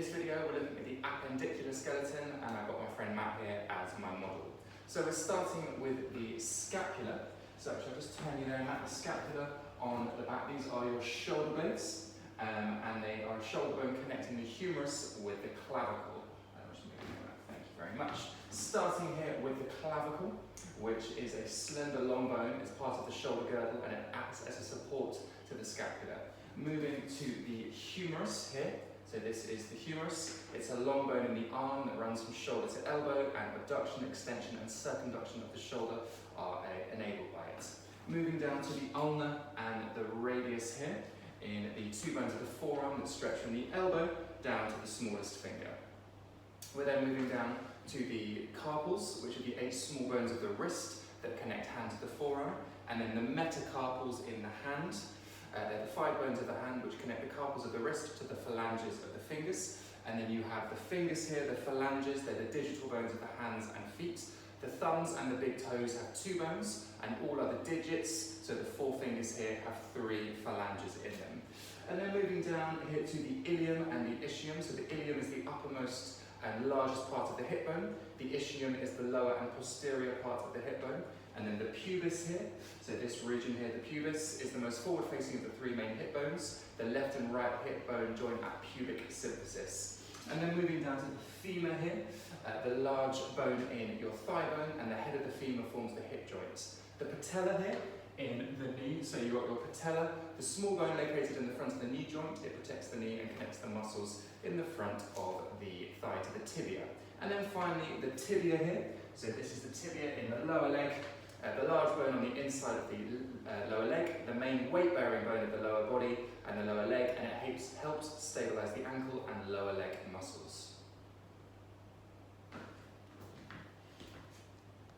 this video we're looking at the appendicular skeleton, and I've got my friend Matt here as my model. So we're starting with the scapula. So actually I'll just turn you there, Matt. The scapula on the back, these are your shoulder blades, and they are a shoulder bone connecting the humerus with the clavicle. Thank you very much. Starting here with the clavicle, which is a slender long bone. It's part of the shoulder girdle and it acts as a support to the scapula. Moving to the humerus here. So this is the humerus. It's a long bone in the arm that runs from shoulder to elbow, and abduction, extension and circumduction of the shoulder are enabled by it. Moving down to the ulna and the radius here, in the two bones of the forearm that stretch from the elbow down to the smallest finger. We're then moving down to the carpals, which are the 8 small bones of the wrist that connect hand to the forearm, and then the metacarpals in the hand. They're the 5 bones of the hand which connect the carpals of the wrist to the phalanges of the fingers. And then you have the fingers here, the phalanges, they're the digital bones of the hands and feet. The thumbs and the big toes have 2 bones, and all other digits, so the 4 fingers here, have 3 phalanges in them. And then moving down here to the ilium and the ischium. So the ilium is the uppermost and largest part of the hip bone. The ischium is the lower and posterior part of the hip bone. And then the pubis here, so this region here, the pubis, is the most forward-facing of the 3 main hip bones. The left and right hip bone join at pubic symphysis. And then moving down to the femur here, the large bone in your thigh bone, and the head of the femur forms the hip joint. The patella here, in the knee, so you've got your patella, the small bone located in the front of the knee joint. It protects the knee and connects the muscles in the front of the thigh to the tibia. And then finally the tibia here, so this is the tibia in the lower leg, the large bone on the inside of the lower leg, the main weight-bearing bone of the lower body and the lower leg, and it helps stabilise the ankle and lower leg muscles.